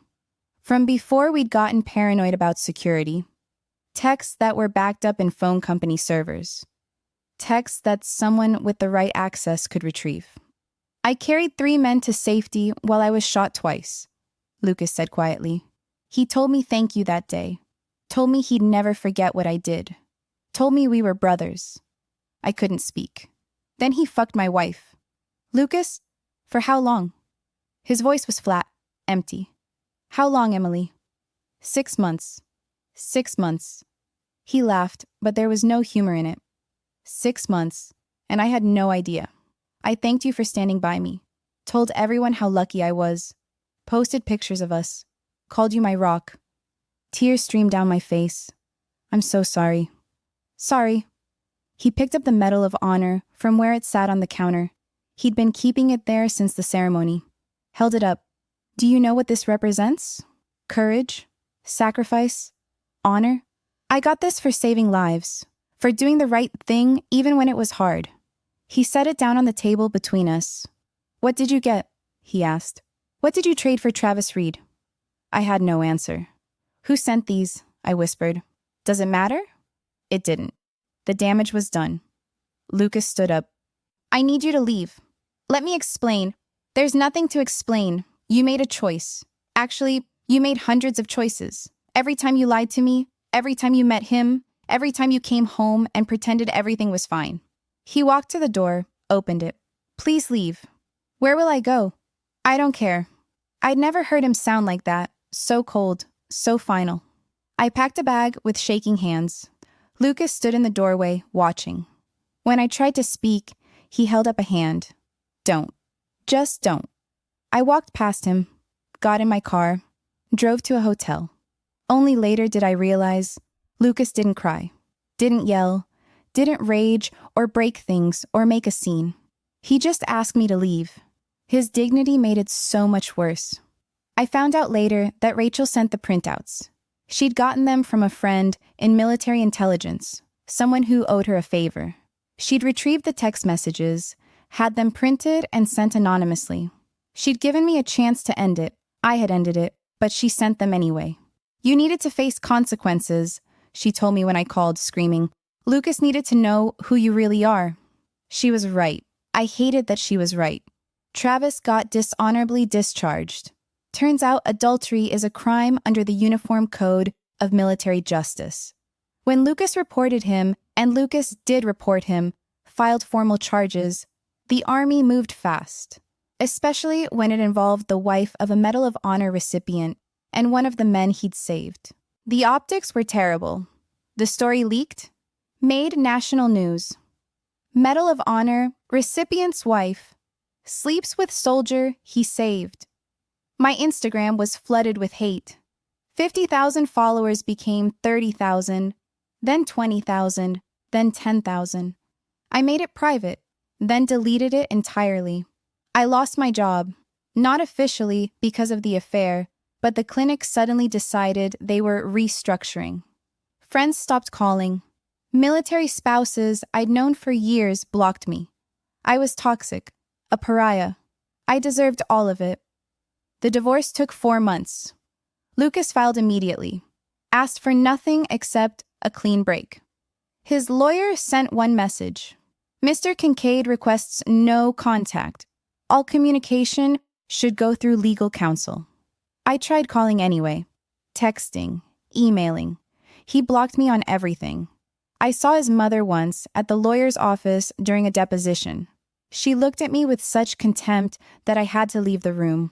From before we'd gotten paranoid about security. Texts that were backed up in phone company servers. Texts that someone with the right access could retrieve. I carried 3 men to safety while I was shot twice, Lucas said quietly. He told me thank you that day. Told me he'd never forget what I did. Told me we were brothers. I couldn't speak. Then he fucked my wife. Lucas? For how long? His voice was flat, empty. How long, Emily? 6 months. 6 months. He laughed, but there was no humor in it. 6 months, and I had no idea. I thanked you for standing by me. Told everyone how lucky I was. Posted pictures of us. Called you my rock. Tears streamed down my face. I'm so sorry. Sorry. He picked up the Medal of Honor from where it sat on the counter. He'd been keeping it there since the ceremony. Held it up. Do you know what this represents? Courage? Sacrifice? Honor? I got this for saving lives, for doing the right thing even when it was hard. He set it down on the table between us. What did you get? He asked. What did you trade for Travis Reed? I had no answer. Who sent these? I whispered. Does it matter? It didn't. The damage was done. Lucas stood up. I need you to leave. Let me explain. There's nothing to explain. You made a choice. Actually, you made hundreds of choices. Every time you lied to me, every time you met him, every time you came home and pretended everything was fine. He walked to the door, opened it. Please leave. Where will I go? I don't care. I'd never heard him sound like that, so cold, so final. I packed a bag with shaking hands. Lucas stood in the doorway, watching. When I tried to speak, he held up a hand. Don't. Just don't. I walked past him, got in my car, drove to a hotel. Only later did I realize Lucas didn't cry, didn't yell, didn't rage or break things or make a scene. He just asked me to leave. His dignity made it so much worse. I found out later that Rachel sent the printouts. She'd gotten them from a friend in military intelligence, someone who owed her a favor. She'd retrieved the text messages, had them printed and sent anonymously. She'd given me a chance to end it. I had ended it, but she sent them anyway. You needed to face consequences, she told me when I called, screaming. Lucas needed to know who you really are. She was right. I hated that she was right. Travis got dishonorably discharged. Turns out adultery is a crime under the Uniform Code of Military Justice. When Lucas reported him, and Lucas did report him, filed formal charges, the Army moved fast, especially when it involved the wife of a Medal of Honor recipient and one of the men he'd saved. The optics were terrible. The story leaked, made national news. Medal of Honor, recipient's wife, sleeps with soldier he saved. My Instagram was flooded with hate. 50,000 followers became 30,000, then 20,000, then 10,000. I made it private, then deleted it entirely. I lost my job, not officially because of the affair, but the clinic suddenly decided they were restructuring. Friends stopped calling. Military spouses I'd known for years blocked me. I was toxic, a pariah. I deserved all of it. The divorce took 4 months. Lucas filed immediately, asked for nothing except a clean break. His lawyer sent one message. Mr. Kincaid requests no contact. All communication should go through legal counsel. I tried calling anyway, texting, emailing. He blocked me on everything. I saw his mother once at the lawyer's office during a deposition. She looked at me with such contempt that I had to leave the room.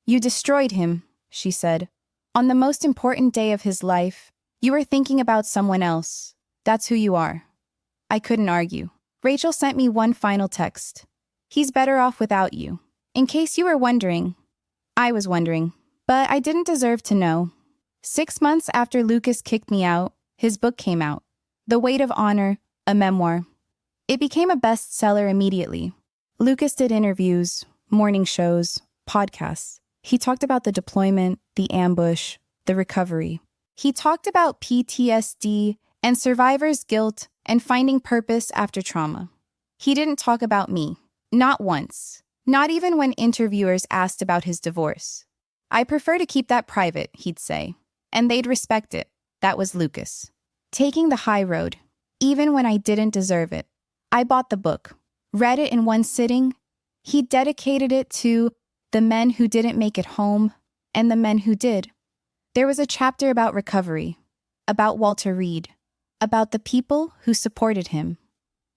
You destroyed him, she said. On the most important day of his life, you were thinking about someone else. That's who you are. I couldn't argue. Rachel sent me one final text. He's better off without you. In case you were wondering. I was wondering, but I didn't deserve to know. 6 months after Lucas kicked me out, his book came out. The Weight of Honor, a memoir. It became a bestseller immediately. Lucas did interviews, morning shows, podcasts. He talked about the deployment, the ambush, the recovery. He talked about PTSD and survivor's guilt and finding purpose after trauma. He didn't talk about me, not once, not even when interviewers asked about his divorce. I prefer to keep that private, he'd say, and they'd respect it. That was Lucas. Taking the high road, even when I didn't deserve it. I bought the book, read it in one sitting. He dedicated it to the men who didn't make it home and the men who did. There was a chapter about recovery, about Walter Reed, about the people who supported him.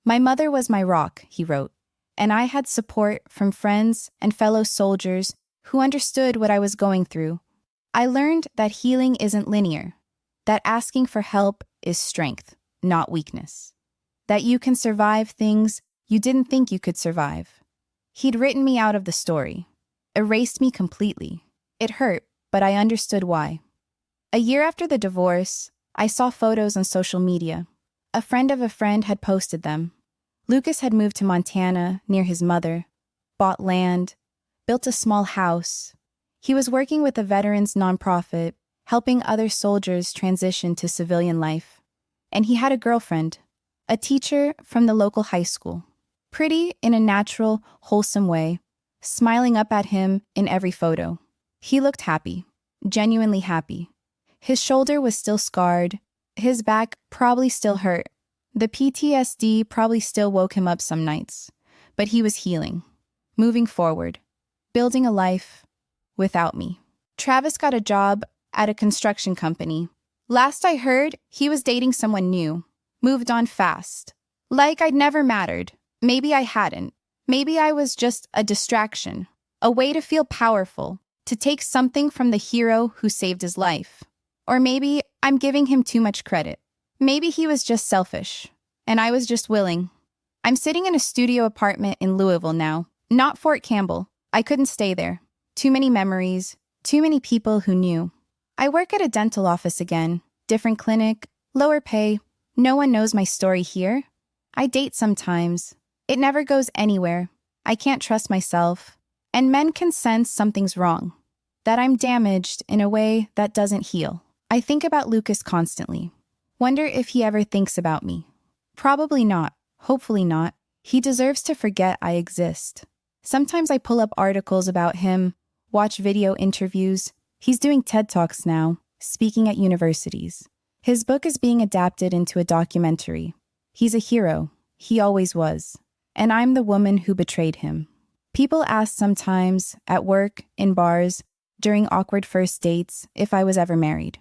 My mother was my rock, he wrote, and I had support from friends and fellow soldiers who understood what I was going through. I learned that healing isn't linear, that asking for help is strength, not weakness, that you can survive things you didn't think you could survive. He'd written me out of the story, erased me completely. It hurt, but I understood why. A year after the divorce, I saw photos on social media. A friend of a friend had posted them. Lucas had moved to Montana, near his mother. bought land, built a small house. He was working with a veterans nonprofit, helping other soldiers transition to civilian life. And he had a girlfriend, a teacher from the local high school. Pretty in a natural, wholesome way, smiling up at him in every photo. He looked happy, genuinely happy. His shoulder was still scarred, his back probably still hurt. The PTSD probably still woke him up some nights. But he was healing, moving forward, building a life without me. Travis got a job at a construction company. Last I heard, he was dating someone new, moved on fast. Like I'd never mattered. Maybe I hadn't. Maybe I was just a distraction, a way to feel powerful, to take something from the hero who saved his life. Or maybe I'm giving him too much credit. Maybe he was just selfish, and I was just willing. I'm sitting in a studio apartment in Louisville now, not Fort Campbell. I couldn't stay there. Too many memories, too many people who knew. I work at a dental office again, different clinic, lower pay. No one knows my story here. I date sometimes. It never goes anywhere. I can't trust myself. And men can sense something's wrong, that I'm damaged in a way that doesn't heal. I think about Lucas constantly. Wonder if he ever thinks about me. Probably not. Hopefully not. He deserves to forget I exist. Sometimes I pull up articles about him, watch video interviews. He's doing TED Talks now, speaking at universities. His book is being adapted into a documentary. He's a hero. He always was. And I'm the woman who betrayed him. People ask sometimes, at work, in bars, during awkward first dates, if I was ever married.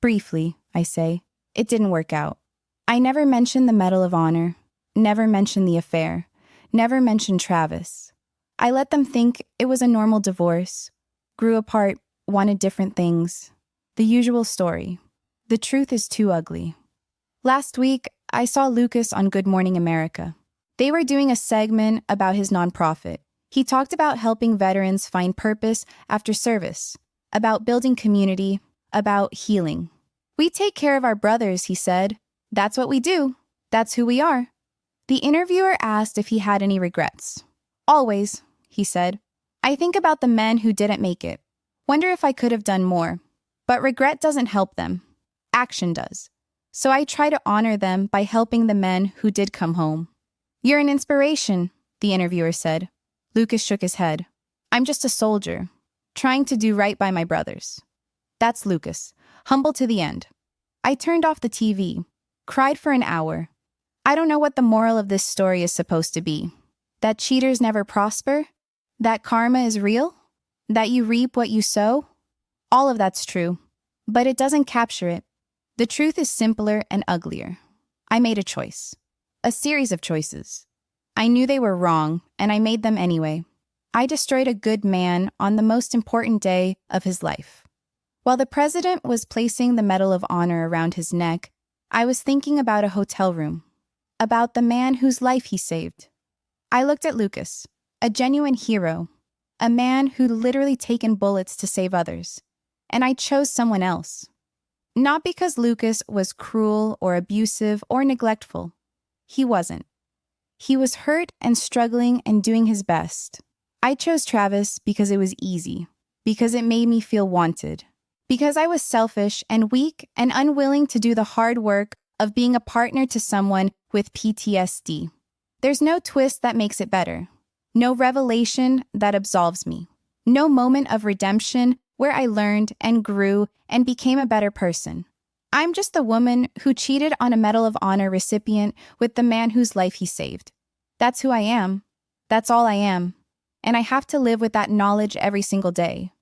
Briefly, I say, it didn't work out. I never mentioned the Medal of Honor, never mentioned the affair, never mentioned Travis. I let them think it was a normal divorce, grew apart, wanted different things. The usual story. The truth is too ugly. Last week, I saw Lucas on Good Morning America. They were doing a segment about his nonprofit. He talked about helping veterans find purpose after service, about building community, about healing. We take care of our brothers, he said. That's what we do. That's who we are. The interviewer asked if he had any regrets. Always, he said. I think about the men who didn't make it. Wonder if I could have done more. But regret doesn't help them. Action does. So I try to honor them by helping the men who did come home. You're an inspiration, the interviewer said. Lucas shook his head. I'm just a soldier, trying to do right by my brothers. That's Lucas, humble to the end. I turned off the TV, cried for an hour. I don't know what the moral of this story is supposed to be. That cheaters never prosper? That karma is real? That you reap what you sow? All of that's true, but it doesn't capture it. The truth is simpler and uglier. I made a choice. A series of choices. I knew they were wrong, and I made them anyway. I destroyed a good man on the most important day of his life. While the president was placing the Medal of Honor around his neck, I was thinking about a hotel room, about the man whose life he saved. I looked at Lucas, a genuine hero, a man who'd literally taken bullets to save others, and I chose someone else. Not because Lucas was cruel or abusive or neglectful. He wasn't. He was hurt and struggling and doing his best. I chose Travis because it was easy, because it made me feel wanted, because I was selfish and weak and unwilling to do the hard work of being a partner to someone with PTSD. There's no twist that makes it better, no revelation that absolves me, no moment of redemption where I learned and grew and became a better person. I'm just the woman who cheated on a Medal of Honor recipient with the man whose life he saved. That's who I am. That's all I am. And I have to live with that knowledge every single day.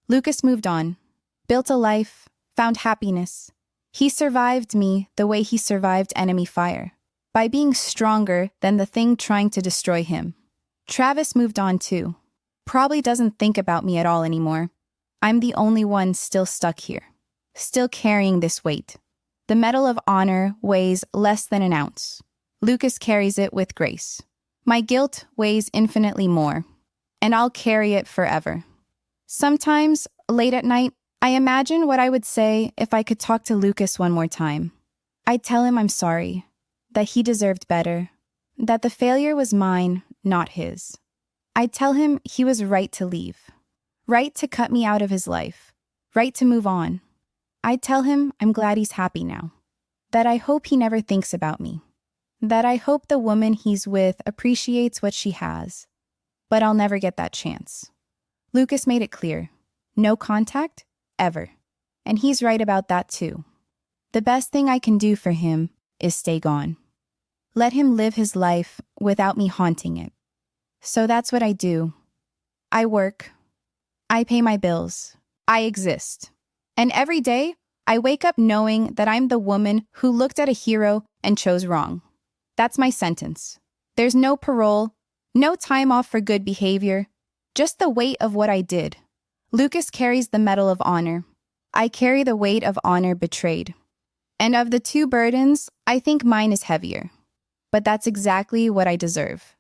Lucas moved on, built a life, found happiness. He survived me the way he survived enemy fire, by being stronger than the thing trying to destroy him. Travis moved on too. Probably doesn't think about me at all anymore. I'm the only one still stuck here, still carrying this weight. The Medal of Honor weighs less than an ounce. Lucas carries it with grace. My guilt weighs infinitely more, and I'll carry it forever. Sometimes, late at night, I imagine what I would say if I could talk to Lucas one more time. I'd tell him I'm sorry, that he deserved better, that the failure was mine, not his. I'd tell him he was right to leave, right to cut me out of his life, right to move on. I'd tell him I'm glad he's happy now, that I hope he never thinks about me, that I hope the woman he's with appreciates what she has. But I'll never get that chance. Lucas made it clear. No contact, ever. And he's right about that too. The best thing I can do for him is stay gone. Let him live his life without me haunting it. So that's what I do. I work. I pay my bills. I exist. And every day, I wake up knowing that I'm the woman who looked at a hero and chose wrong. That's my sentence. There's no parole, no time off for good behavior, just the weight of what I did. Lucas carries the Medal of Honor. I carry the weight of honor betrayed. And of the two burdens, I think mine is heavier. But that's exactly what I deserve.